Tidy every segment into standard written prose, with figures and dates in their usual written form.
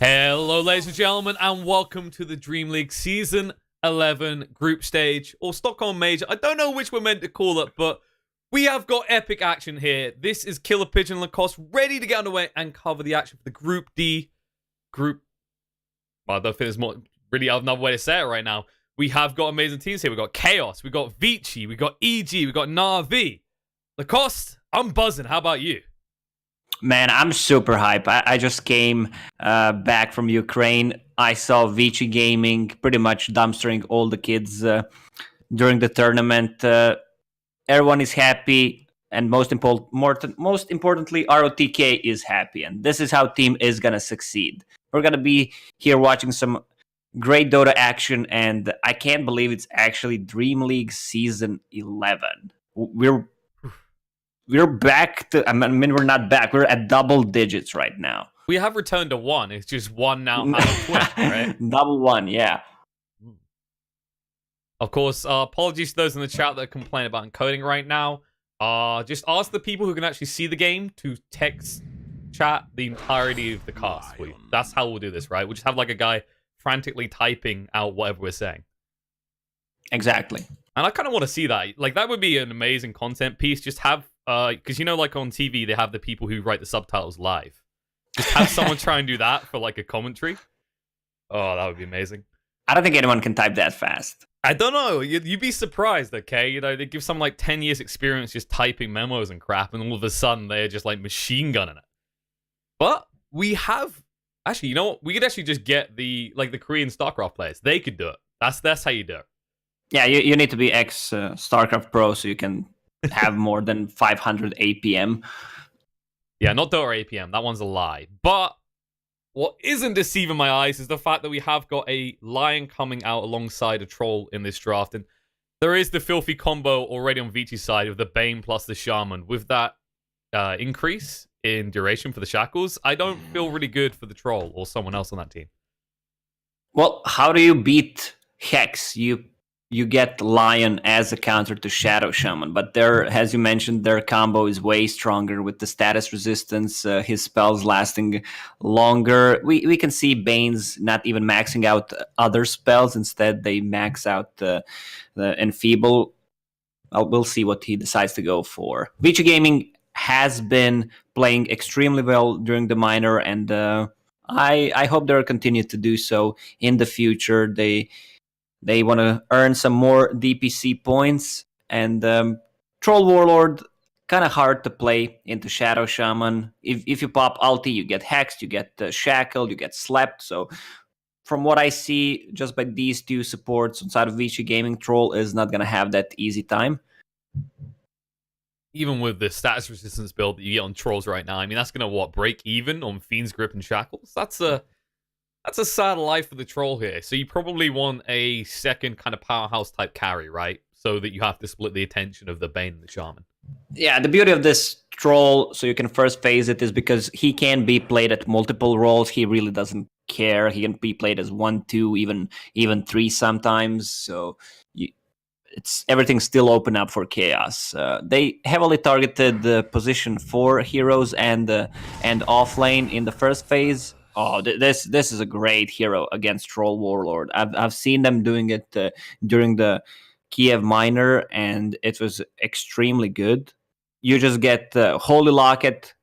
Hello, ladies and gentlemen, and welcome to the Dream League Season 11 Group Stage, or Stockholm Major. I don't know which we're meant to call it, but we have got epic action here. This is Killer Pigeon Lacoste ready to get underway and cover the action for the Group D. Well, I don't think there's more, really another way to say it right now. We have got amazing teams here. We've got Chaos, we've got Vici, we've got EG, we've got Na'Vi. Lacoste, I'm buzzing. How about you? Man, I'm super hype. I just came back from Ukraine. I saw Vici Gaming pretty much dumpstering all the kids during the tournament. Everyone is happy, and most importantly, ROTK is happy. And this is how team is going to succeed. We're going to be here watching some great Dota action, and I can't believe it's actually Dream League Season 11. We're back to, I mean, we're not back. We're at double digits right now. We have returned to one. It's just one now out of 20, right? Double one, yeah. Of course, apologies to those in the chat that complain about encoding right now. Just ask the people who can actually see the game to text chat the entirety of the cast for you. That's how we'll do this, right? We'll just have like a guy frantically typing out whatever we're saying. Exactly. And I kind of want to see that. Like, that would be an amazing content piece. Just have, because you know, like on TV, they have the people who write the subtitles live. Just have someone try and do that for like a commentary. Oh, that would be amazing. I don't think anyone can type that fast. I don't know. You'd be surprised, okay? You know, they give someone like 10 years experience just typing memos and crap, and all of a sudden they're just like machine gunning it. But we have, actually, you know what? We could actually just get the Korean StarCraft players. They could do it. That's how you do it. Yeah, you need to be ex-StarCraft Pro so you can have more than 500 APM. Yeah, not Dota APM. That one's a lie. But what isn't deceiving my eyes is the fact that we have got a Lion coming out alongside a Troll in this draft. And there is the filthy combo already on Vici's side of the Bane plus the Shaman. With that increase in duration for the Shackles, I don't feel really good for the Troll or someone else on that team. Well, how do you beat Hex? You get Lion as a counter to Shadow Shaman, but as you mentioned, their combo is way stronger with the status resistance, his spells lasting longer. We can see Bane's not even maxing out other spells. Instead, they max out the Enfeeble. We'll see what he decides to go for. Vici Gaming has been playing extremely well during the minor, and I hope they'll continue to do so in the future. They want to earn some more DPC points, and Troll Warlord, kind of hard to play into Shadow Shaman. If you pop ulti, you get hexed, you get shackled, you get slept. So from what I see, just by these two supports inside of Vici Gaming, Troll is not going to have that easy time. Even with the status resistance build that you get on Trolls right now, I mean, that's going to, break even on Fiend's Grip and Shackles? That's a sad life for the Troll here. So you probably want a second kind of powerhouse type carry, right? So that you have to split the attention of the Bane and the Shaman. Yeah, the beauty of this Troll, so you can first phase it, is because he can be played at multiple roles. He really doesn't care. He can be played as 1, 2, even 3 sometimes. So everything's still open up for Chaos. They heavily targeted the position 4 heroes and off lane in the first phase. Oh, this is a great hero against Troll Warlord. I've seen them doing it during the Kiev Minor, and it was extremely good. You just get Holy Locket.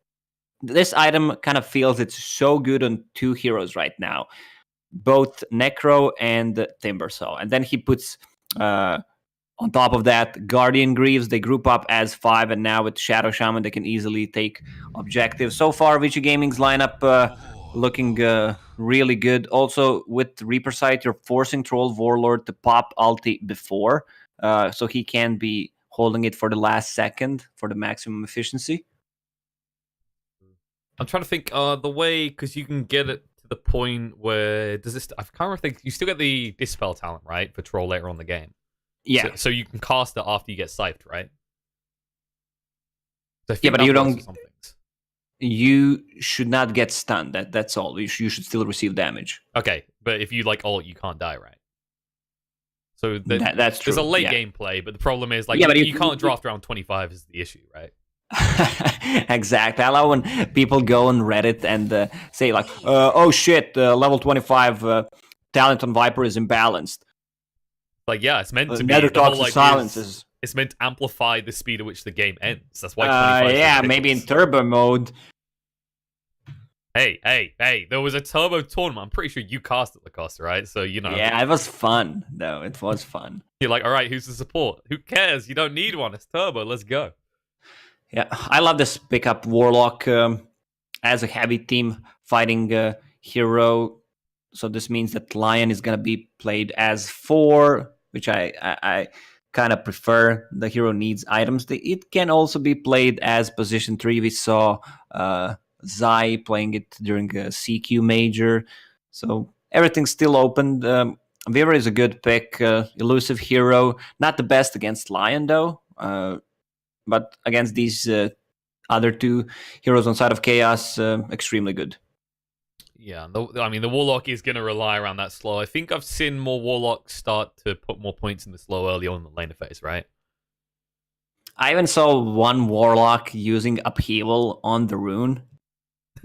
This item kind of feels it's so good on 2 heroes right now, both Necro and Timbersaw. And then he puts on top of that Guardian Greaves. They group up as 5, and now with Shadow Shaman they can easily take objectives. So far, Vici Gaming's lineup looking really good. Also, with Reaper Sight, you're forcing Troll Warlord to pop ulti before, so he can be holding it for the last second for the maximum efficiency. I'm trying to think the way, because you can get it to the point where I can't remember. Think you still get the Dispel talent, right, for Troll later on in the game. Yeah. So you can cast it after you get scythed, right? So yeah, but you don't. You should not get stunned. That's all. You should still receive damage. Okay, but if you ult, you can't die, right? So that's true. There's a late game play, but the problem is but you can't draft around 25 is the issue, right? Exactly. I love when people go on Reddit and say like, "Oh shit, level 25 talent on Viper is imbalanced." Like, yeah, it's meant to be. Nether The whole Toxic idea Silence is is. it's meant to amplify the speed at which the game ends. That's why 25 is Yeah, maybe in ridiculous. turbo mode. Hey, there was a turbo tournament. I'm pretty sure you cast at the cost, right? So, Yeah, it was fun though. It was fun. you're like, all right, who's the support? Who cares? You don't need one. It's turbo. Let's go. Yeah, I love this pickup Warlock as a heavy team fighting hero. So this means that Lion is gonna be played as 4, which I kind of prefer. The hero needs items. It can also be played as position 3. We saw Zai playing it during a CQ major. So everything's still open. Vera is a good pick. Elusive hero. Not the best against Lion though. But against these other 2 heroes on side of Chaos, extremely good. Yeah, the Warlock is going to rely around that slow. I think I've seen more Warlocks start to put more points in the slow early on in the laner phase, right? I even saw one Warlock using Upheaval on the rune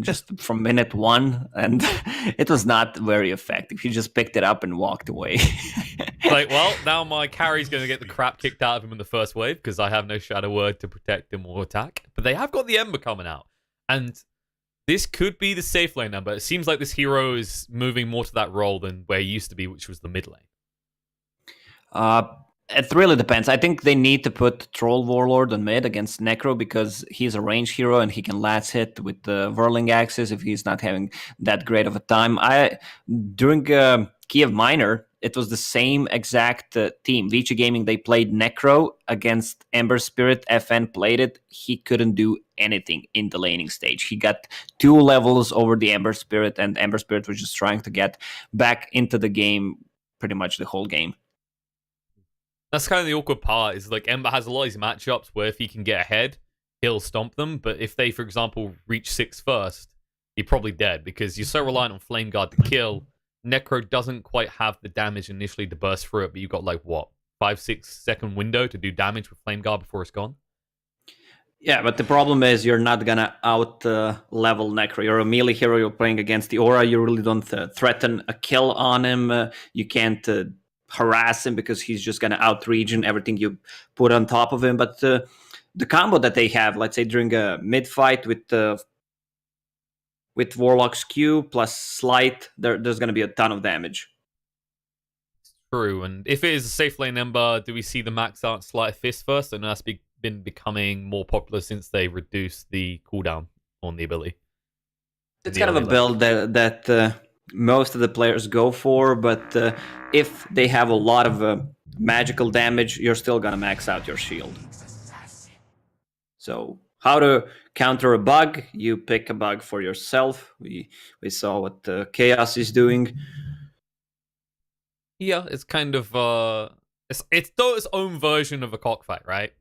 just from minute 1, and it was not very effective. He just picked it up and walked away. Like, well, now my carry's going to get the crap kicked out of him in the first wave because I have no Shadow Word to protect him or attack. But they have got the Ember coming out. And this could be the safe lane number. It seems like this hero is moving more to that role than where he used to be, which was the mid lane. It really depends. I think they need to put Troll Warlord on mid against Necro because he's a range hero and he can last hit with the Whirling Axes if he's not having that great of a time. During Kiev Minor, it was the same exact team. Vici Gaming, they played Necro against Ember Spirit. FN played it. He couldn't do anything in the laning stage. He got 2 levels over the Ember Spirit, and Ember Spirit was just trying to get back into the game pretty much the whole game. That's kind of the awkward part, is like Ember has a lot of these matchups where if he can get ahead, he'll stomp them. But if they, for example, reach 6 first, you're probably dead because you're so reliant on Flame Guard to kill. Necro doesn't quite have the damage initially to burst through it, but you've got like, what, 5-6 second window to do damage with Flame Guard before it's gone? Yeah, but the problem is you're not gonna out level Necro. You're a melee hero, you're playing against the Aura, you really don't threaten a kill on him. You can't harass him because he's just gonna out regen everything you put on top of him. But the combo that they have, let's say during a mid fight with Warlock's Q plus Slight, there's gonna be a ton of damage. True, and if it is a safe lane Ember, do we see the max out Sleight of Fist first? And that's been becoming more popular since they reduced the cooldown on the ability. It's kind of a build that most of the players go for, but if they have a lot of magical damage, you're still gonna max out your shield. So how to counter a bug? You pick a bug for yourself. We saw what Chaos is doing. Yeah, it's kind of it's though its own version of a cockfight, right?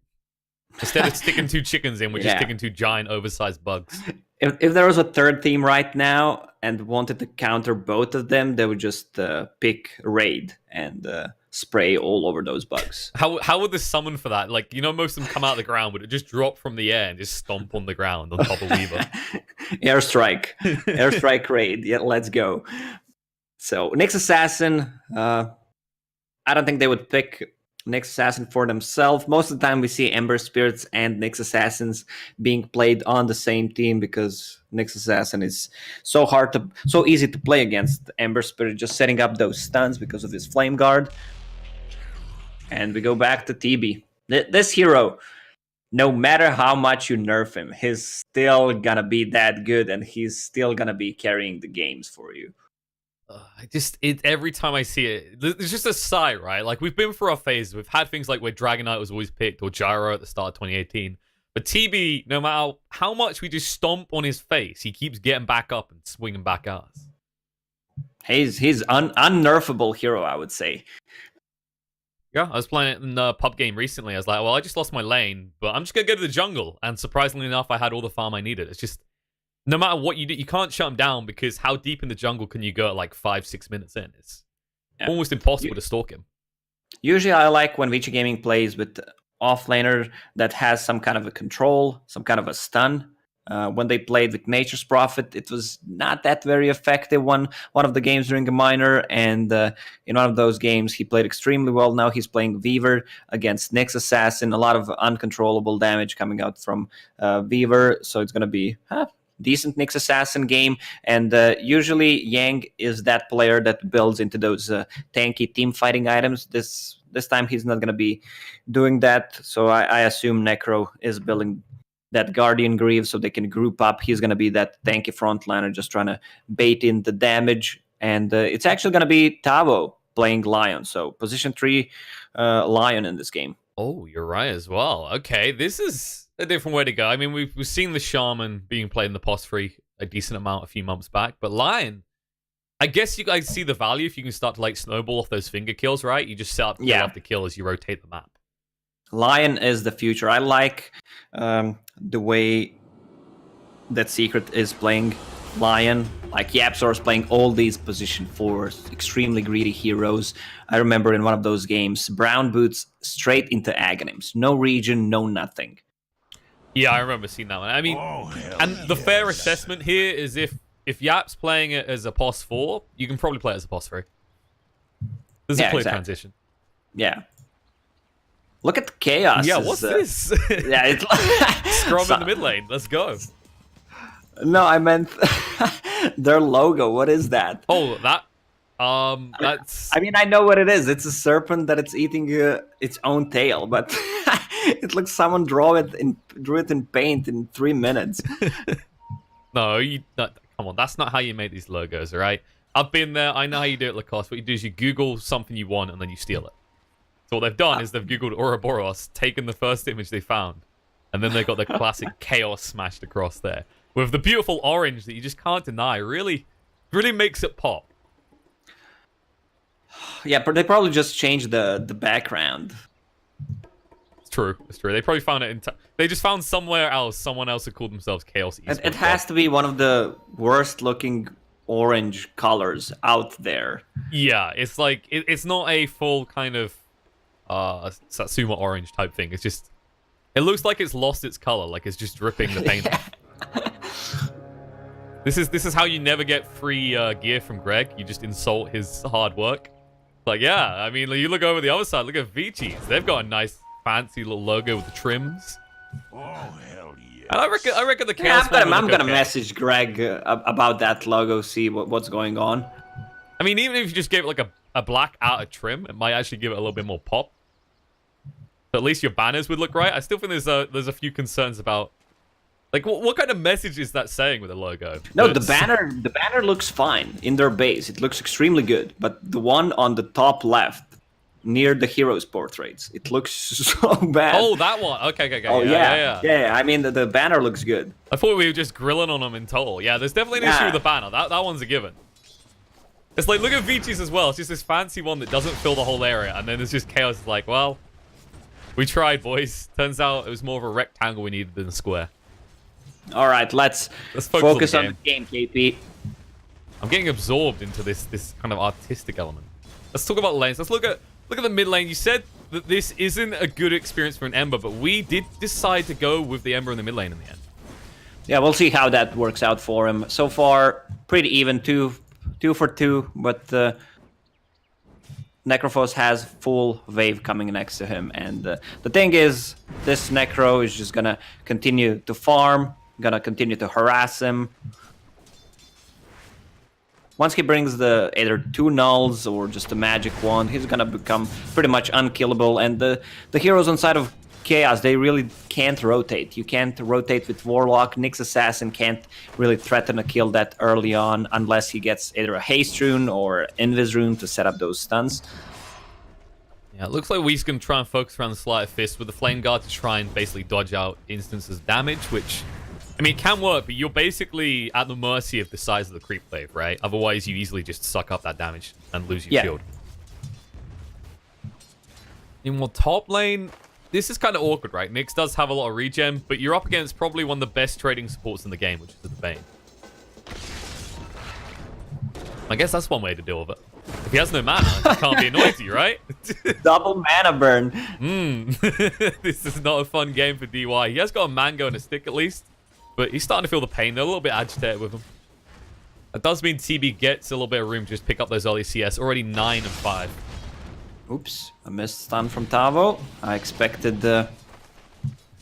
Instead of sticking 2 chickens in, we're just sticking 2 giant oversized bugs. If there was a third team right now and wanted to counter both of them, they would just pick Raid and spray all over those bugs. How would the summon for that? Like, most of them come out of the ground. Would it just drop from the air and just stomp on the ground on top of Weaver? Airstrike Raid. Yeah, let's go. So Nyx Assassin, I don't think they would pick Nyx Assassin for themselves. Most of the time we see Ember Spirits and Nyx Assassins being played on the same team because Nyx Assassin is so easy to play against Ember Spirit, just setting up those stuns because of his Flame Guard. And we go back to TB. This hero, no matter how much you nerf him, he's still gonna be that good and he's still gonna be carrying the games for you. Every time I see it, there's just a sigh, right? Like, we've been through our phases. We've had things like where Dragon Knight was always picked or Gyro at the start of 2018. But TB, no matter how much we just stomp on his face, he keeps getting back up and swinging back at us. He's unnerfable hero, I would say. Yeah, I was playing it in the pub game recently. I was like, well, I just lost my lane, but I'm just going to go to the jungle. And surprisingly enough, I had all the farm I needed. It's just, no matter what you do, you can't shut him down because how deep in the jungle can you go at like 5-6 minutes in? It's almost impossible to stalk him. Usually I like when Vici Gaming plays with offlaner that has some kind of a control, some kind of a stun. When they played with Nature's Prophet, it was not that very effective one of the games during a minor, and in one of those games he played extremely well. Now he's playing Weaver against Nyx Assassin, a lot of uncontrollable damage coming out from Weaver, so it's going to be decent Nyx Assassin game, and usually Yang is that player that builds into those tanky team fighting items. This time he's not going to be doing that, so I assume Necro is building that Guardian Greaves so they can group up. He's going to be that tanky frontliner just trying to bait in the damage. And it's actually going to be Tavo playing Lion. So position 3 Lion in this game. Oh, you're right as well. Okay, this is a different way to go. I mean, we've seen the Shaman being played in the POS 3 a decent amount a few months back. But Lion, I guess you guys see the value if you can start to like snowball off those finger kills, right? You just set up kill after kill as you rotate the map. Lion is the future. I like the way that Secret is playing Lion. Like Yapzor is playing all these position 4s, extremely greedy heroes. I remember in one of those games, Brown Boots straight into Aghanims. No region, no nothing. Yeah, I remember seeing that one. I mean, the fair assessment here is if Yap's playing it as a POS 4, you can probably play it as a POS 3. There's a clear transition. Yeah. Look at the chaos. Yeah, what's this? Yeah, it's Scrum in the mid lane. Let's go. No, I meant their logo. What is that? Oh, that's. I mean, I know what it is. It's a serpent that it's eating its own tail, but it looks someone drew it in paint in 3 minutes. No, come on. That's not how you make these logos, all right? I've been there. I know how you do it, Lacoste. What you do is you Google something you want and then you steal it. So what they've done is they've Googled Ouroboros, taken the first image they found, and then they got the classic chaos smashed across there. With the beautiful orange that you just can't deny. Really makes it pop. Yeah, but they probably just changed the background. It's true. They probably found it they just found somewhere else, someone else who called themselves Chaos Esports. It has to be one of the worst looking orange colors out there. Yeah, it's like, it's not a full kind of Satsuma orange type thing. It's just, it looks like it's lost its color, like it's just dripping the paint off. This is how you never get free gear from Greg. You just insult his hard work. Like, yeah, I mean, you look over the other side, look at Vici. They've got a nice fancy little logo with the trims. Oh, hell yeah. And I reckon the Chaos I'm gonna message Greg about that logo, see what's going on. I mean, even if you just gave it like a black outer trim, it might actually give it a little bit more pop. But at least your banners would look right. I still think there's a few concerns about, like, what kind of message is that saying with the logo? No, the banner looks fine in their base. It looks extremely good. But the one on the top left, near the heroes' portraits, it looks so bad. Oh, that one. Okay. Oh, yeah. I mean, the banner looks good. I thought we were just grilling on them in total. Yeah, there's definitely an issue with the banner. That one's a given. It's like, look at Vici's as well. It's just this fancy one that doesn't fill the whole area. And then there's just Chaos. It's like, well, we tried, boys. Turns out it was more of a rectangle we needed than a square. All right, let's focus on the game, KP. I'm getting absorbed into this kind of artistic element. Let's talk about lanes. Let's look at the mid lane. You said that this isn't a good experience for an Ember, but we did decide to go with the Ember in the mid lane in the end. Yeah, we'll see how that works out for him. So far, pretty even, two for two, but Necrophos has full wave coming next to him, and the thing is, this Necro is just gonna continue to farm, gonna continue to harass him. Once he brings the either 2 nulls or just a magic wand, he's gonna become pretty much unkillable, and the heroes on side of Chaos, they really can't rotate. You can't rotate with Warlock. Nyx Assassin can't really threaten a kill that early on unless he gets either a Haste Rune or Invis Rune to set up those stuns. Yeah, it looks like we're going to try and focus around the Sleight of Fist with the Flame Guard to try and basically dodge out instances of damage, which, I mean, it can work, but you're basically at the mercy of the size of the creep wave, right? Otherwise, you easily just suck up that damage and lose your shield. In more top lane, this is kind of awkward, right? Nyx does have a lot of regen, but you're up against probably one of the best trading supports in the game, which is the Bane. I guess that's one way to deal with it. If he has no mana, he can't be annoyed to you, right? Double mana burn. This is not a fun game for DY. He has got a mango and a stick at least, but he's starting to feel the pain. They're a little bit agitated with him. That does mean TB gets a little bit of room to just pick up those early CS. Already 9 and 5. Oops, a missed stun from Tavo. I expected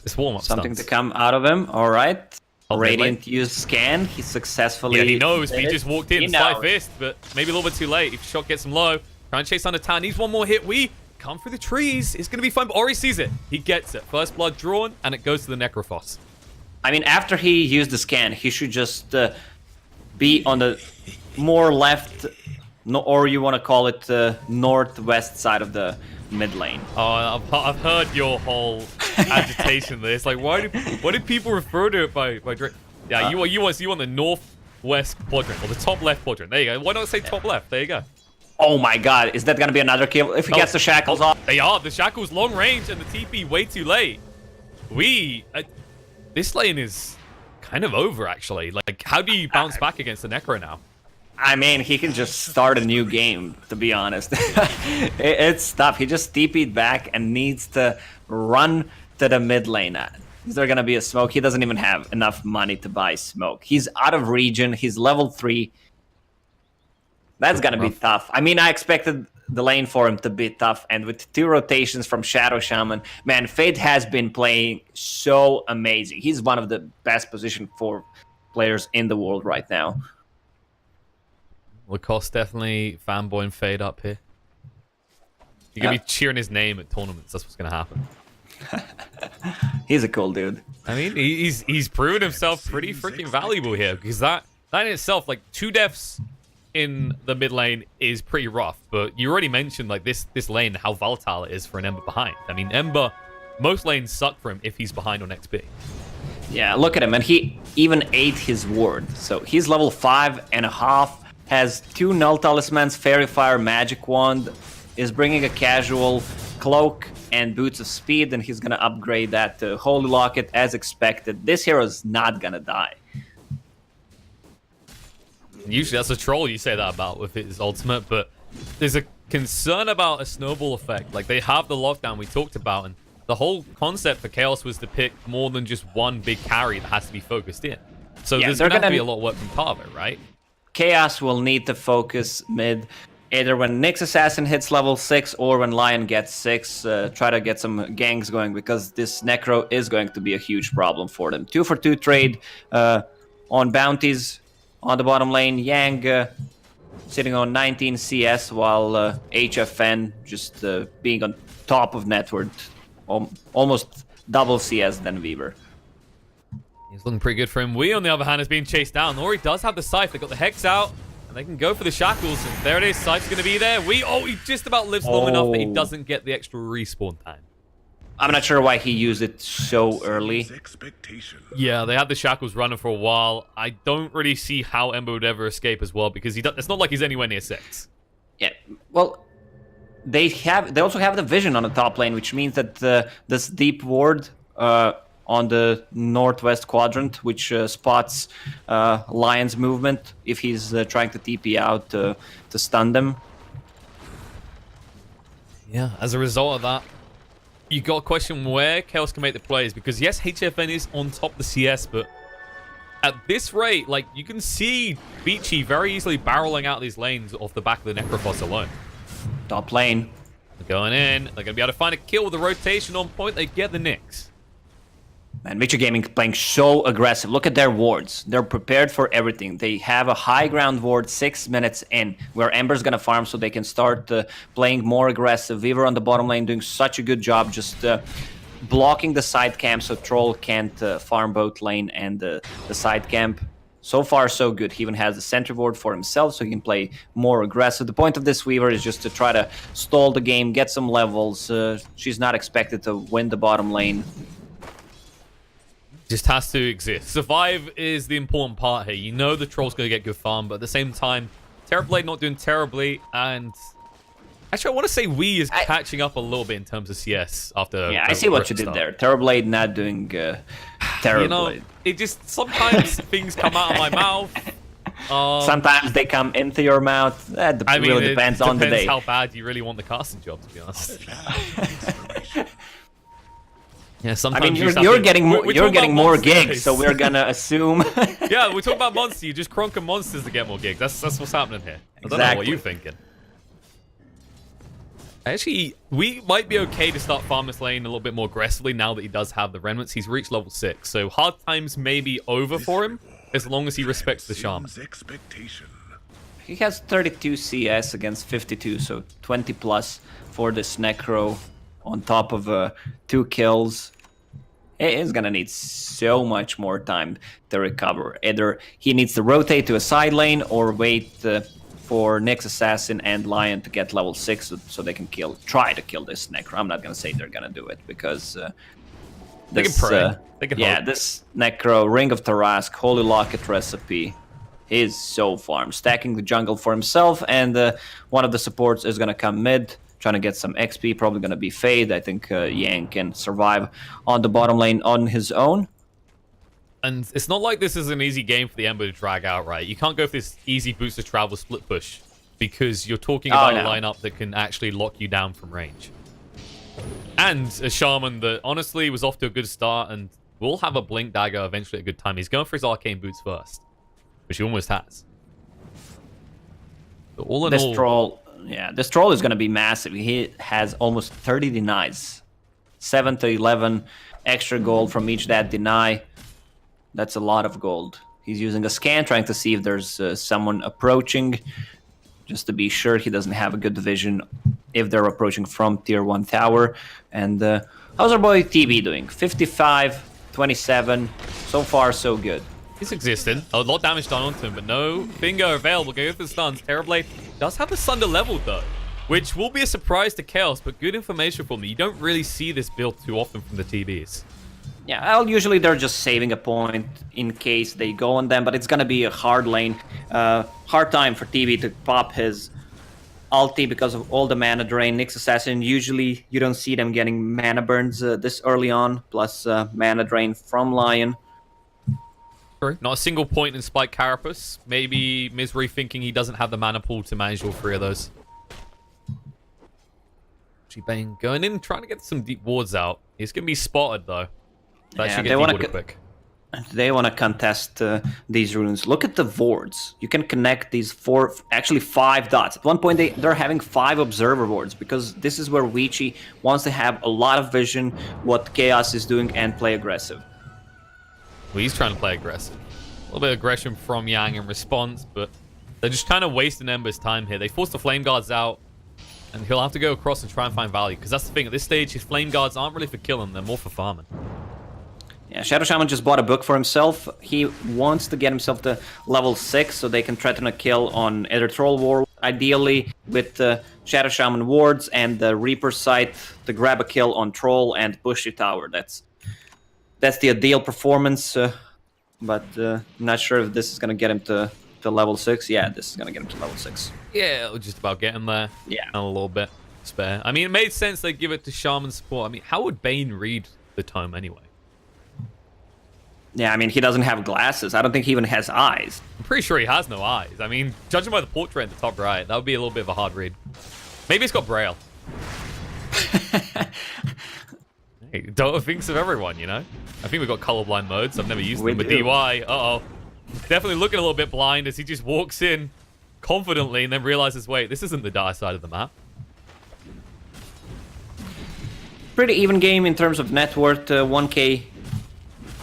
It's warm-up something stuns. to come out of him. All right. Oh, Radiant used scan. He successfully... Yeah, he knows. He did it. just walked in, He slight knows. fist, but maybe a little bit too late. If shot gets him low, trying to chase down the town. Needs one more hit. We come through the trees. It's going to be fun. But Ori sees it. He gets it. First blood drawn, and it goes to the Necrophos. I mean, after he used the scan, he should just be on the more left, or you want to call it northwest side of the mid lane. Oh, I've heard your whole agitation there. It's like, why do people refer to it by Drake? Yeah, you want the northwest quadrant, or the top left quadrant. There you go. Why not say top left? There you go. Oh my god, is that going to be another kill? If he gets the shackles off. They are. The shackles long range and the TP way too late. This lane is kind of over, actually. Like, how do you bounce back against the Necro now? I mean, he can just start a new game, to be honest. It's tough. He just TP'd back and needs to run to the mid lane. Is there going to be a smoke? He doesn't even have enough money to buy smoke. He's out of region. He's level 3. That's going to be tough. I mean, I expected the lane for him to be tough. And with 2 rotations from Shadow Shaman, man, Fate has been playing so amazing. He's one of the best positioned for players in the world right now. Lacoste definitely fanboying Fade up here. You're going to be cheering his name at tournaments. That's what's going to happen. He's a cool dude. I mean, he's proven himself pretty freaking valuable here, because that in itself, like 2 deaths in the mid lane is pretty rough. But you already mentioned like this lane, how volatile it is for an Ember behind. I mean, Ember, most lanes suck for him if he's behind on XP. Yeah, look at him, and he even ate his ward. So he's level 5.5, has 2 null talismans, Fairy Fire, Magic Wand, is bringing a casual cloak and boots of speed, and he's gonna upgrade that to Holy Locket as expected. This hero is not gonna die. Usually that's a troll you say that about with his ultimate, but there's a concern about a snowball effect. Like, they have the lockdown we talked about, and the whole concept for Chaos was to pick more than just one big carry that has to be focused in. So Yeah, there's they're gonna have to be gonna- a lot of work from Tavo, right? Chaos will need to focus mid, either when Nyx Assassin hits level 6 or when Lion gets 6, try to get some gangs going, because this Necro is going to be a huge problem for them. 2 for 2 trade on bounties on the bottom lane. Yang sitting on 19 CS, while HFN just being on top of net worth, almost double CS than Weaver. He's looking pretty good for him. We, on the other hand, is being chased down. Ori does have the Scythe. They got the Hex out, and they can go for the Shackles. And there it is. Scythe's going to be there. He just about lives long enough that he doesn't get the extra respawn time. I'm not sure why he used it so early. Yeah, they had the Shackles running for a while. I don't really see how Ember would ever escape as well, because it's not like he's anywhere near 6. Yeah, well, they also have the vision on the top lane, which means that this deep ward on the northwest quadrant, which spots Lion's movement if he's trying to TP out to stun them. Yeah, as a result of that, you got to question where Chaos can make the plays, because yes, HFN is on top of the CS, but at this rate, like, you can see Vici very easily barreling out these lanes off the back of the Necrophos alone. Top lane. They're going in. They're going to be able to find a kill with the rotation on point. They get the Nyx. Man, Vici Gaming playing so aggressive. Look at their wards. They're prepared for everything. They have a high ground ward 6 minutes in, where Ember's gonna farm so they can start playing more aggressive. Weaver on the bottom lane doing such a good job just blocking the side camp so Troll can't farm both lane and the side camp. So far, so good. He even has the center ward for himself so he can play more aggressive. The point of this Weaver is just to try to stall the game, get some levels. She's not expected to win the bottom lane. Just has to exist. Survive is the important part here. You know the Troll's going to get good farm, but at the same time, Terrorblade not doing terribly, and actually I want to say is catching up a little bit in terms of CS after... Yeah, I see what you did there. Terrorblade not doing Terrorblade. You know, it just, sometimes things come out of my mouth. Sometimes they come into your mouth. That really depends on the day. How bad you really want the casting job, to be honest. Yeah, sometimes I mean, you're getting more gigs, so we're gonna assume. Yeah, we're talking about monsters. You just cronking monsters to get more gigs. That's what's happening here. I don't know what you're thinking. Actually, we might be okay to start farm this lane a little bit more aggressively now that he does have the remnants. He's reached level 6, so hard times may be over for him as long as he respects the shaman. He has 32 CS against 52, so 20 plus for this Necro on top of 2 kills. He's gonna need so much more time to recover. Either he needs to rotate to a side lane or wait for Nyx Assassin and Lion to get level 6 so they can try to kill this Necro. I'm not gonna say they're gonna do it because they can pray. They can hope. This Necro, Ring of Tarask, Holy Locket recipe is so farmed. Stacking the jungle for himself, and one of the supports is gonna come mid, trying to get some XP, probably gonna be Fade. I think Yang can survive on the bottom lane on his own. And it's not like this is an easy game for the Ember to drag out, right? You can't go for this easy boost to travel split push because you're talking about a lineup that can actually lock you down from range. And a Shaman that honestly was off to a good start and will have a Blink Dagger eventually at a good time. He's going for his Arcane Boots first, which he almost has. But all in all... this troll is going to be massive. He has almost 30 denies. 7 to 11 extra gold from each that deny. That's a lot of gold. He's using a scan, trying to see if there's someone approaching, just to be sure he doesn't have a good vision if they're approaching from tier 1 tower. And how's our boy TB doing? 55, 27. So far, so good. He's existing. A lot of damage done onto him, but no finger available. Go for the stuns. Terrorblade does have the Sunder leveled, though, which will be a surprise to Chaos, but good information for me. You don't really see this build too often from the TBs. Yeah, usually they're just saving a point in case they go on them, but it's gonna be a hard lane. Hard time for TB to pop his ulti because of all the mana drain. Nyx Assassin, usually you don't see them getting mana burns this early on, plus mana drain from Lion. Not a single point in Spike Carapace. Maybe Misery thinking he doesn't have the mana pool to manage all 3 of those. G-Bane going in, trying to get some deep wards out. He's going to be spotted, though. That should get deep quick. They want to contest these runes. Look at the wards. You can connect these 5 dots. At one point, they're having 5 observer wards because this is where Vici wants to have a lot of vision what Chaos is doing and play aggressive. Well, he's trying to play aggressive. A little bit of aggression from Yang in response, but they're just kind of wasting Ember's time here. They force the Flame Guards out, and he'll have to go across and try and find value, because that's the thing. At this stage, his Flame Guards aren't really for killing. They're more for farming. Yeah, Shadow Shaman just bought a book for himself. He wants to get himself to level 6 so they can threaten a kill on either Troll War, ideally with the Shadow Shaman wards and the Reaper Sight to grab a kill on Troll and push the tower. That's the ideal performance, but not sure if this is going to get him to level 6. Yeah, this is going to get him to level 6. Yeah, it'll just about get him there. Yeah. And a little bit spare. I mean, it made sense they give it to Shaman support. I mean, how would Bane read the tome anyway? Yeah, I mean, he doesn't have glasses. I don't think he even has eyes. I'm pretty sure he has no eyes. I mean, judging by the portrait at the top right, that would be a little bit of a hard read. Maybe he's got Braille. Hey, Dota thinks of everyone, you know? I think we've got colorblind modes. I've never used them with DY. Uh-oh. Definitely looking a little bit blind as he just walks in confidently and then realizes, wait, this isn't the dark side of the map. Pretty even game in terms of net worth. 1k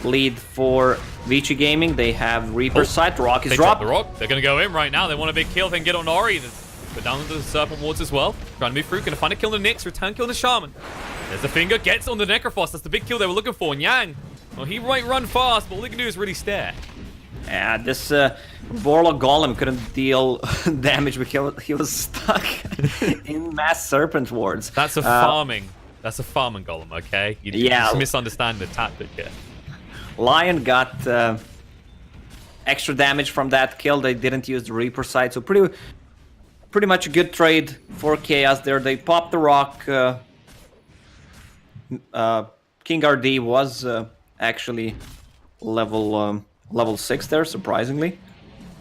lead for Vici Gaming. They have Reaper Sight. Rock is dropped. The rock. They're going to go in right now. They want a big kill, then get on Ori. They're down into the Serpent Wards as well. Trying to move through. Going to find a kill on the Nyx. Return kill on the Shaman. There's the finger. Gets on the Necrophos. That's the big kill they were looking for. And Yang, well, he might run fast, but all he can do is really stare. Yeah, this Warlock Golem couldn't deal damage because he was stuck in mass Serpent Wards. That's a farming. That's a farming Golem, okay? You're just misunderstanding the tactic here. Lion got extra damage from that kill. They didn't use the Reaper Sight, so pretty much a good trade for Chaos there. They popped the rock. King RD was actually level 6 there, surprisingly.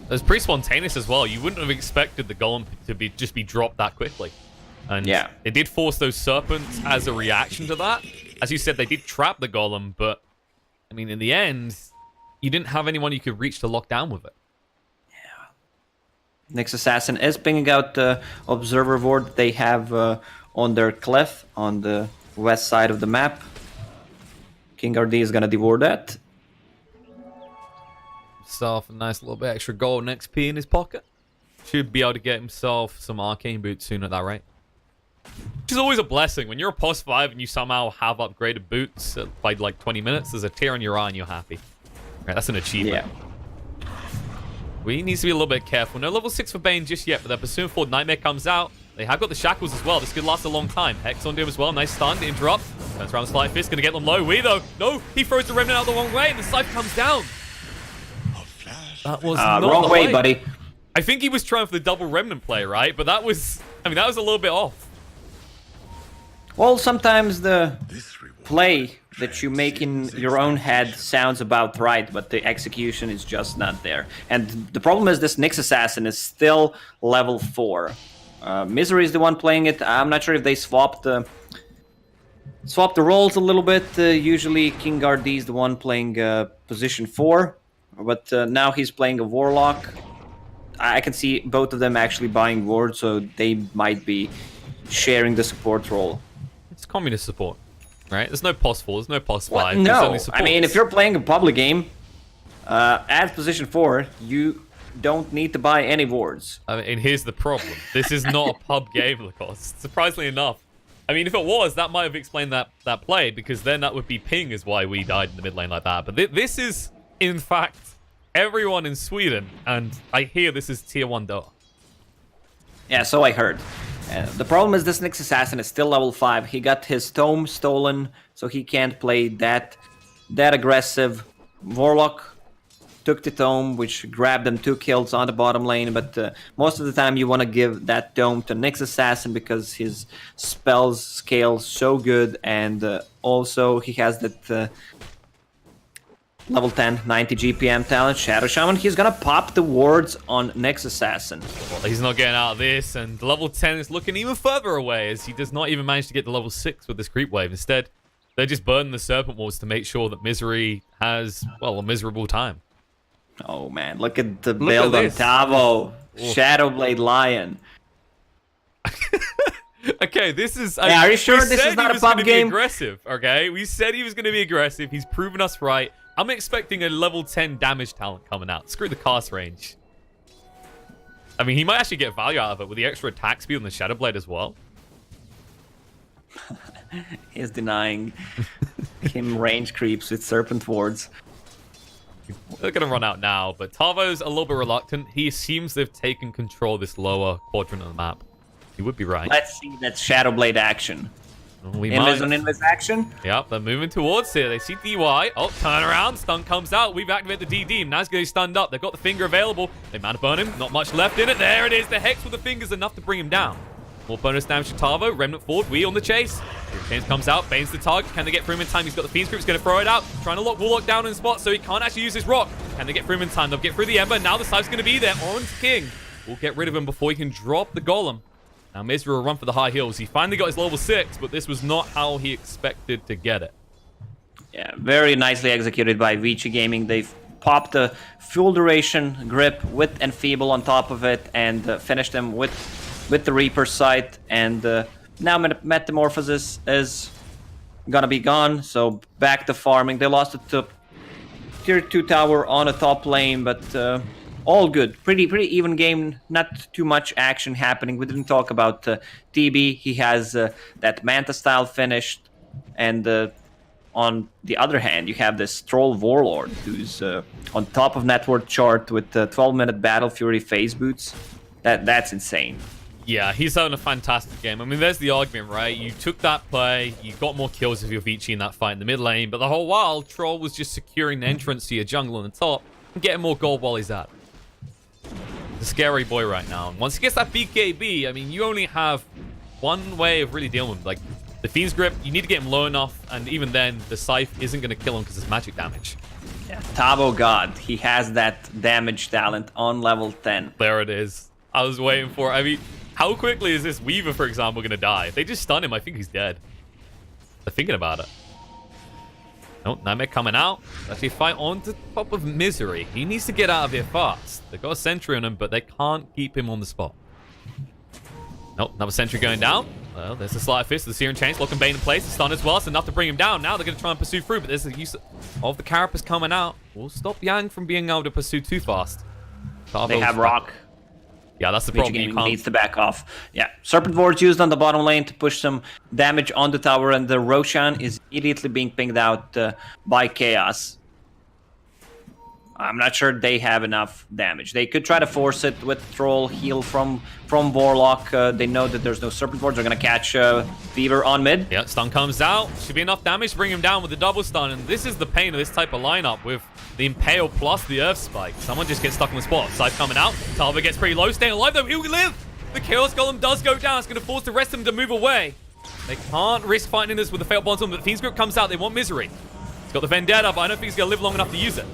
It was pretty spontaneous as well. You wouldn't have expected the golem to just be dropped that quickly. And yeah, it did force those serpents as a reaction to that. As you said, they did trap the golem, but I mean, in the end, you didn't have anyone you could reach to lock down with it. Nyx Assassin is pinging out the observer ward they have on their cliff on the west side of the map. King RD is gonna devour that. Himself a nice little bit extra gold and XP in his pocket. Should be able to get himself some arcane boots soon at that rate. Which is always a blessing. When you're a pos 5 and you somehow have upgraded boots by like 20 minutes, there's a tear in your eye and you're happy. Right, that's an achievement. Yeah. We need to be a little bit careful. No level 6 for Bane just yet, but their Pursuing Forward Nightmare comes out. They have got the shackles as well. This could last a long time. Hex onto him as well. Nice stun to interrupt. Turns around the Slight Fist. Going to get them low. We though. No, he throws the Remnant out the wrong way and the Scythe comes down. That was not wrong the way, buddy. I think he was trying for the double Remnant play, right? But that was, I mean, that was a little bit off. Well, sometimes the play that you make in your own head sounds about right, but the execution is just not there. And the problem is this Nyx Assassin is still level 4. Misery is the one playing it. I'm not sure if they swapped the roles a little bit. Usually King RD is the one playing position 4, but now he's playing a Warlock. I can see both of them actually buying ward, so they might be sharing the support role. It's communist support, right? There's no pos 4, there's no pos 5. Well, there's no, only I mean, if you're playing a public game, as position 4, you don't need to buy any wards. I mean, and here's the problem. This is not a pub game, Lacoste. Surprisingly enough. I mean, if it was, that might have explained that play, because then that would be ping is why we died in the mid lane like that. But this is, in fact, everyone in Sweden, and I hear this is tier 1 Dota. Yeah, so I heard. The problem is this Nyx Assassin is still level 5. He got his tome stolen, so he can't play that aggressive. Warlock took the tome, which grabbed them 2 kills on the bottom lane, but most of the time you want to give that tome to Nyx Assassin because his spells scale so good, and also he has that level 10, 90 GPM talent, Shadow Shaman. He's gonna pop the wards on Nyx Assassin. Well, he's not getting out of this, and level 10 is looking even further away as he does not even manage to get to level 6 with this creep wave. Instead, they're just burning the Serpent Wards to make sure that Misery has, well, a miserable time. Oh man, look at the build on Tavo. Shadowblade Lion. Okay, this is... Yeah, are you sure this is not a pub game? Aggressive, okay? We said he was going to be aggressive. He's proven us right. I'm expecting a level 10 damage talent coming out. Screw the cast range. I mean, he might actually get value out of it with the extra attack speed on the Shadowblade as well. He's denying him range creeps with Serpent Wards. They're going to run out now, but Tavo's a little bit reluctant. He assumes they've taken control of this lower quadrant of the map. He would be right. Let's see that Shadowblade action. We Invis might. on Invis action. Yep, they're moving towards here. They see DY. Oh, turn around. Stun comes out. We've activated the DD. Nazgo's stunned up. They've got the finger available. They mana burn him. Not much left in it. There it is. The Hex with the fingers enough to bring him down. More bonus damage to Tavo. Remnant forward. We on the chase. James comes out. Bane's the target. Can they get through him in time? He's got the Fiend's Group. He's going to throw it out. Trying to lock Warlock down in spot so he can't actually use his rock. Can they get through him in time? They'll get through the Ember. Now the Scythe's going to be there. Orange King will get rid of him before he can drop the Golem. Now Misery will run for the high hills. He finally got his level 6, but this was not how he expected to get it. Yeah, very nicely executed by Vici Gaming. They've popped a full duration grip with Enfeeble on top of it and finished him with the Reaper sight. And now Metamorphosis is gonna be gone, so back to farming. They lost it to tier 2 tower on a top lane, but all good. Pretty even game. Not too much action happening. We didn't talk about TB. He has that Manta style finished. And on the other hand, you have this Troll Warlord who's on top of network chart with 12-minute Battle Fury phase boots. That's insane. Yeah, he's having a fantastic game. I mean, there's the argument, right? You took that play, you got more kills with your Vici in that fight in the mid lane, but the whole while, Troll was just securing the entrance to your jungle on the top and getting more gold while he's at it. The scary boy right now. And once he gets that BKB, I mean, you only have one way of really dealing with him. Like, the Fiend's Grip, you need to get him low enough, and even then, the Scythe isn't going to kill him because it's magic damage. Yeah, Tavo God. He has that damage talent on level 10. There it is. I was waiting for it. I mean, how quickly is this Weaver, for example, going to die? If they just stun him, I think he's dead. They're thinking about it. Nope, Nightmare coming out. Actually fight on the top of Misery. He needs to get out of here fast. They've got a sentry on him, but they can't keep him on the spot. Nope, another sentry going down. Well, there's the Sleight of Fist, the Searing Chains, locking Bane in place. The stun as well, it's enough to bring him down. Now they're going to try and pursue through, but there's the use of the Carapace coming out. Will stop Yang from being able to pursue too fast. They have Rock. Yeah, that's the Vici problem. You can't... needs to back off. Yeah, Serpent Ward's used on the bottom lane to push some damage on the tower, and the Roshan is immediately being pinged out by Chaos. I'm not sure they have enough damage. They could try to force it with Troll heal from Warlock. They know that there's no Serpent Wards. They're going to catch Fever on mid. Yeah, stun comes out. Should be enough damage to bring him down with the double stun. And this is the pain of this type of lineup with the Impale plus the Earth Spike. Someone just gets stuck on the spot. Scythe coming out. Talbot gets pretty low. Staying alive though. He'll live. The Chaos Golem does go down. It's going to force the rest of them to move away. They can't risk fighting this with the Failed Bonds on, but the Fiend's Grip comes out. They want Misery. He's got the Vendetta, but I don't think he's going to live long enough to use it.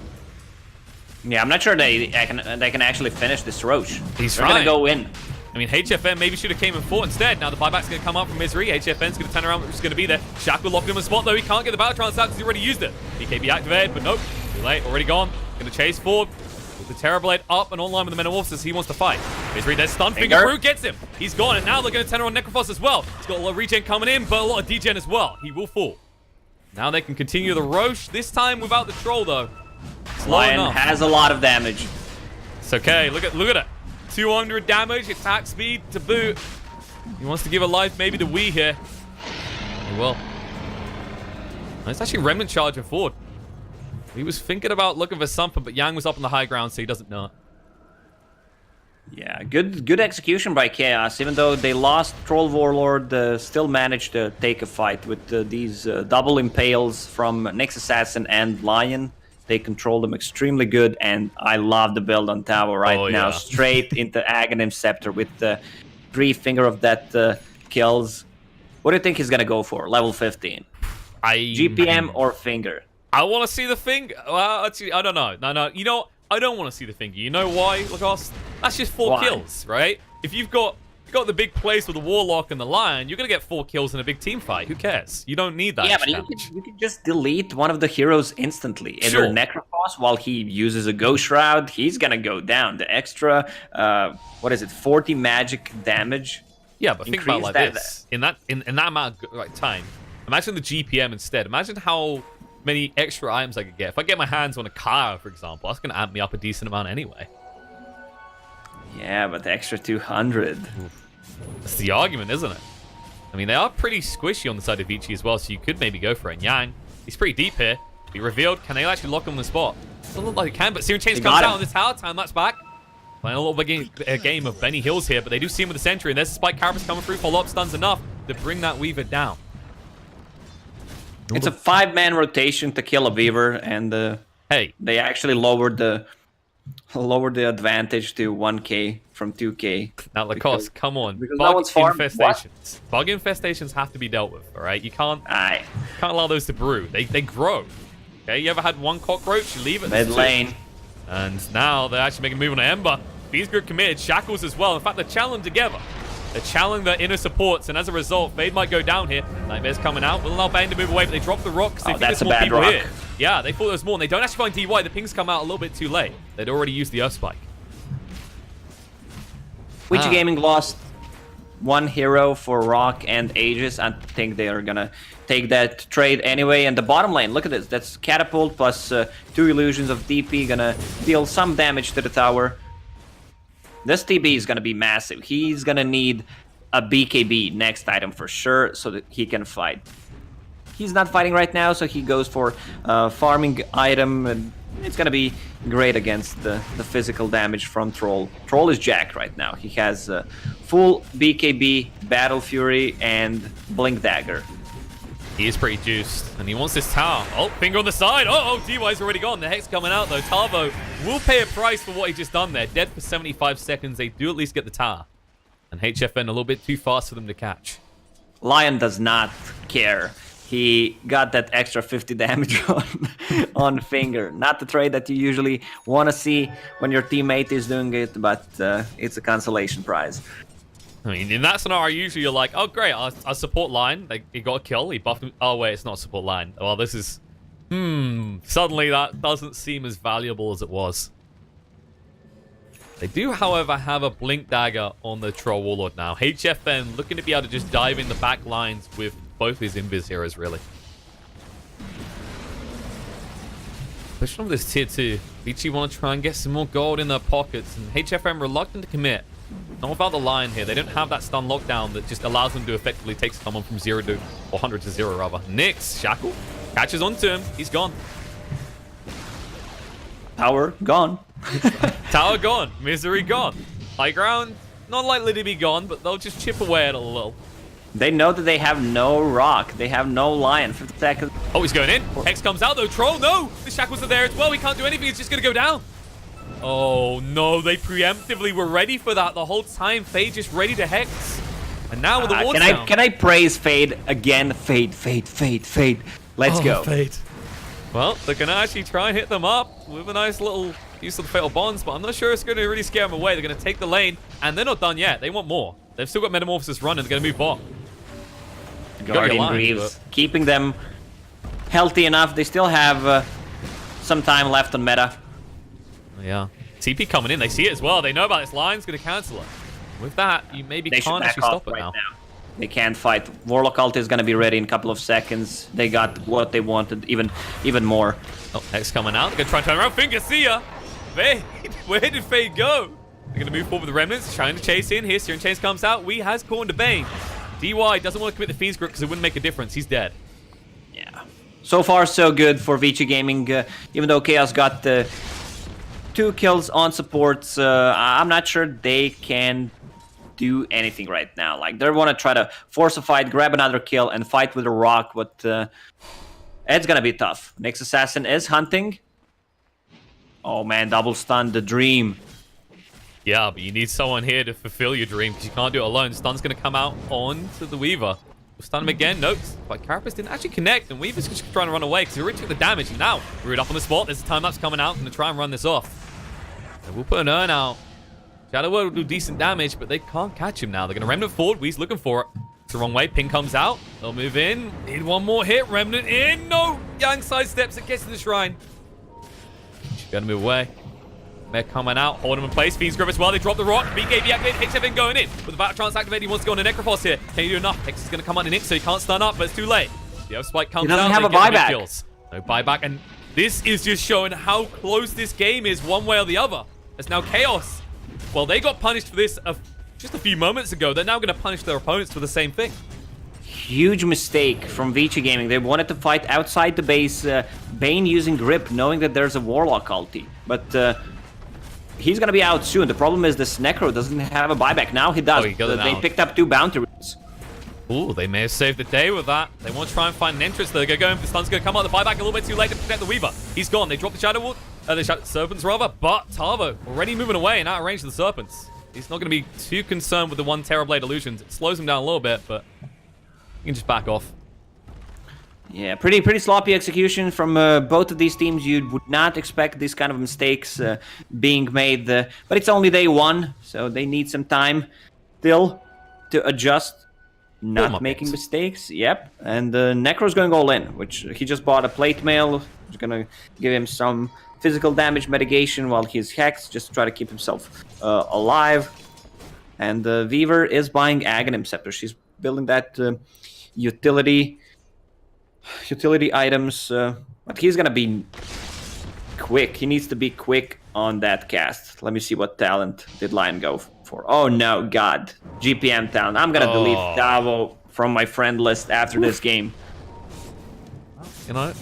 Yeah, I'm not sure they can actually finish this Roche. He's They're going to go in. I mean, HFN maybe should have came and fought instead. Now the buyback's going to come up from Misery. HFN's going to turn around, which is going to be there. Shackle locked him in a spot, though. He can't get the battle trance out because he already used it. BKB activated, but nope. Too late. Already gone. Going to chase forward. With the Terrorblade up and online with the Men of Wolves as he wants to fight. Misery, there's stun. Finger through, gets him. He's gone, and now they're going to turn around Necrophos as well. He's got a lot of regen coming in, but a lot of degen as well. He will fall. Now they can continue the Roche, this time without the Troll, though. Lion has a lot of damage. It's okay. Look at it. 200 damage, attack speed to boot. He wants to give a life maybe to Wii here. He will. It's actually Remnant charging forward. He was thinking about looking for something, but Yang was up on the high ground, so he doesn't know it. Yeah, good execution by Chaos. Even though they lost Troll Warlord, still managed to take a fight with these double impales from Nyx Assassin and Lion. They control them extremely good, and I love the build on Tower right now. Straight into Aghanim Scepter with the 3 Finger of Death kills. What do you think he's going to go for? Level 15? GPM or Finger? I want to see the Finger. Well, actually, I don't know. No. You know, I don't want to see the Finger. You know why, Lacoste? That's just 4 kills, right? If you've got the big place with the Warlock and the Lion, you're going to get 4 kills in a big team fight. Who cares? You don't need that. Yeah, but you can just delete one of the heroes instantly. Either Necrophos, while he uses a Ghost Shroud, he's going to go down. The extra, 40 magic damage. Yeah, but think about it like this. In that amount of time, imagine the GPM instead. Imagine how many extra items I could get. If I get my hands on a Kara, for example, that's going to amp me up a decent amount anyway. Yeah, but the extra 200. That's the argument, isn't it? I mean, they are pretty squishy on the side of Vici as well, so you could maybe go for it. And Yang, he's pretty deep here. Be revealed. Can they actually lock him on the spot? Doesn't look like they can, but Searing Chains comes out on the tower. Time that's back. Playing a little bit a game of Benny Hills here, but they do see him with the sentry, and there's the Spike Carapace coming through. Follow-up stuns enough to bring that Weaver down. It's a 5-man rotation to kill a Weaver, and they actually lowered the advantage to 1k from 2k. Now, Lacoste, come on. Bug infestations. Bug infestations have to be dealt with, all right? You can't allow those to brew. They grow. Okay, you ever had one cockroach? You leave it. Mid lane. And now they're actually making a move on Ember. Fiend's Grip committed. Shackles as well. In fact, they're challenged together. They're channeling their inner supports, and as a result, Fade might go down here. Nightmare's coming out. Will allow Bane to move away, but they drop the rock because they think there's more people here. Yeah, they thought there was more, and they don't actually find DY. The pings come out a little bit too late. They'd already used the Earth Spike. Vici Gaming lost 1 hero for Rock and Aegis. I think they are going to take that trade anyway. And the bottom lane, look at this. That's Catapult plus 2 Illusions of DP. Going to deal some damage to the tower. This TB is going to be massive. He's going to need a BKB next item for sure so that he can fight. He's not fighting right now, so he goes for farming item. And it's going to be great against the physical damage from Troll. Troll is jacked right now. He has full BKB, Battle Fury, and Blink Dagger. He is pretty juiced, and he wants this tower. Oh, finger on the side. Oh, DY's already gone. The Hex coming out, though. Tavo will pay a price for what he just done there. Dead for 75 seconds. They do at least get the tower. And HFN a little bit too fast for them to catch. Lion does not care. he got that extra 50 damage on finger. Not the trade that you usually want to see when your teammate is doing it, but it's a consolation prize. I mean, in that scenario, usually you're like, oh, great, our support line, he got a kill, he buffed him. Oh, wait, it's not support line. Well, this is... Suddenly that doesn't seem as valuable as it was. They do, however, have a Blink Dagger on the Troll Warlord now. HFN looking to be able to just dive in the back lines with both his Invis heroes, really. Pushing on this tier 2. Vici want to try and get some more gold in their pockets, and HFM reluctant to commit. Not without the Lion here. They don't have that stun lockdown that just allows them to effectively take someone from 0 to... or 100 to 0, rather. Nyx, Shackle, catches onto him. He's gone. Tower gone. Tower gone. Misery gone. High ground, not likely to be gone, but they'll just chip away at it a little. They know that they have no rock. They have no lion. 50 seconds. Oh, he's going in. Hex comes out, though. Troll, no! The shackles are there as well. He can't do anything. It's just going to go down. Oh, no. They preemptively were ready for that the whole time. Fade just ready to Hex. And now with the ward down. Can I praise Fade again? Fade, Fade, Fade, Fade. Let's go. Fade. Well, they're going to actually try and hit them up with a nice little use of the Fatal Bonds, but I'm not sure it's going to really scare them away. They're going to take the lane, and they're not done yet. They want more. They've still got Metamorphosis running. They're going to move bot. Guardian Greaves, keeping them healthy enough. They still have some time left on meta. Yeah. TP coming in. They see it as well. They know about this. Lion's going to cancel it. With that, you maybe can't actually stop it now. They can't fight. Warlock ult is going to be ready in a couple of seconds. They got what they wanted, even more. Oh, Hex coming out. They're going to try and turn around. Finger, see ya. Fade. Where did Fade go? They're going to move forward with the Remnants, trying to chase in. Here, Searing Chains comes out. We has cornered the Bane. DY doesn't want to commit the Fiend's Grip because it wouldn't make a difference. He's dead. Yeah. So far, so good for Vici Gaming. Even though Chaos got 2 kills on supports, I'm not sure they can do anything right now. Like, they want to try to force a fight, grab another kill, and fight with a rock, but it's going to be tough. Nyx Assassin is hunting. Oh, man, double stun, the dream. Yeah, but you need someone here to fulfill your dream because you can't do it alone. Stun's going to come out onto the Weaver. We'll stun him again. Nope. But Carapace didn't actually connect, and Weaver's just trying to run away because he already took the damage. And now, we're up on the spot. There's a time-lapse coming out. Going to try and run this off. And we'll put an urn out. Shadow World will do decent damage, but they can't catch him now. They're going to Remnant forward. Wee's looking for it. It's the wrong way. Ping comes out. They'll move in. Need one more hit. Remnant in. No! Yang sidesteps it. Gets to the shrine. Got to move away. They're coming out, hold him in place. Fiend's Grip as well. They drop the rock. BKB activated. HFN going in. With the Battle Trance activated, he wants to go on a Necrophos here. Can you do enough? Hex is going to come on in Nyx, so he can't stun up, but it's too late. The Earth Spike comes out. He doesn't have a buyback. Kills. No buyback, and this is just showing how close this game is one way or the other. It's now Chaos. Well, they got punished for this just a few moments ago. They're now going to punish their opponents for the same thing. Huge mistake from Vici Gaming. They wanted to fight outside the base. Bane using Grip, knowing that there's a Warlock ulti. But he's going to be out soon. The problem is this Necro doesn't have a buyback. Now he does. They picked up 2 bounty roots. Ooh, they may have saved the day with that. They want to try and find an entrance. They're going to go in. The stun's going to come out. The buyback a little bit too late to protect the Weaver. He's gone. They dropped the Shadow Ward. The Serpents, rather. But Tavo already moving away and out of range of the Serpents. He's not going to be too concerned with the 1 Terrorblade Illusions. It slows him down a little bit, but you can just back off. Yeah, pretty sloppy execution from both of these teams. You would not expect these kind of mistakes being made. But it's only day 1, so they need some time still to adjust. Not making mistakes. Yep. And Necro's going all in, which he just bought a plate mail. It's going to give him some physical damage mitigation while he's hexed, just to try to keep himself alive. And Weaver is buying Aghanim Scepter. She's building that utility items, but he's gonna be quick. He needs to be quick on that cast. Let me see what talent did Lion go for. Oh no, God. GPM talent. I'm gonna delete Davo from my friend list after this game. You know,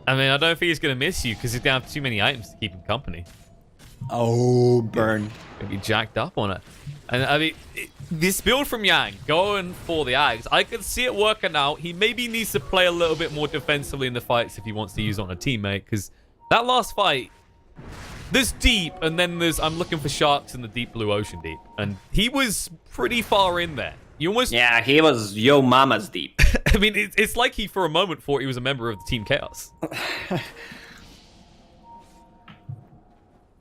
I mean, I don't think he's gonna miss you because he's gonna have too many items to keep him company. Oh, burn. Gonna be jacked up on it. And I mean, this build from Yang, going for the Ags, I can see it working out. He maybe needs to play a little bit more defensively in the fights if he wants to use it on a teammate, because that last fight, there's deep, and then there's I'm looking for sharks in the deep blue ocean deep, and he was pretty far in there. You almost... Yeah, he was yo mama's deep. I mean, it's like he for a moment thought he was a member of the Team Chaos.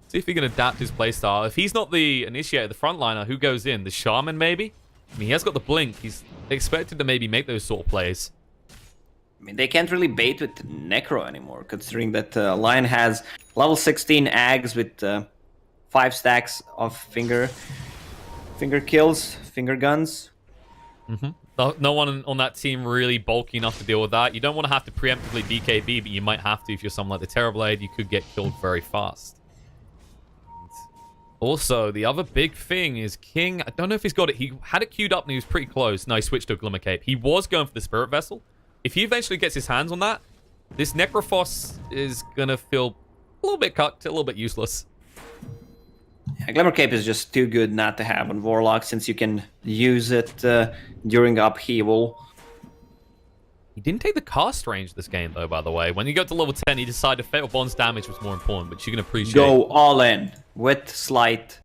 See if he can adapt his playstyle. If he's not the initiator, the frontliner, who goes in? The Shaman, maybe? I mean, he has got the blink. He's expected to maybe make those sort of plays. I mean, they can't really bait with Necro anymore, considering that Lion has level 16 Ags with 5 stacks of finger kills, finger guns. No one on that team really bulky enough to deal with that. You don't want to have to preemptively BKB, but you might have to if you're someone like the Terrorblade. You could get killed very fast. Also, the other big thing is King. I don't know if he's got it. He had it queued up and he was pretty close. No, he switched to a Glimmer Cape. He was going for the Spirit Vessel. If he eventually gets his hands on that, this Necrophos is going to feel a little bit cucked, a little bit useless. Yeah, Glimmer Cape is just too good not to have on Warlock, since you can use it during upheaval. He didn't take the cast range this game, though, by the way. When you got to level 10, he decided Fatal Bond's damage was more important, which you can appreciate. Go all in with Slight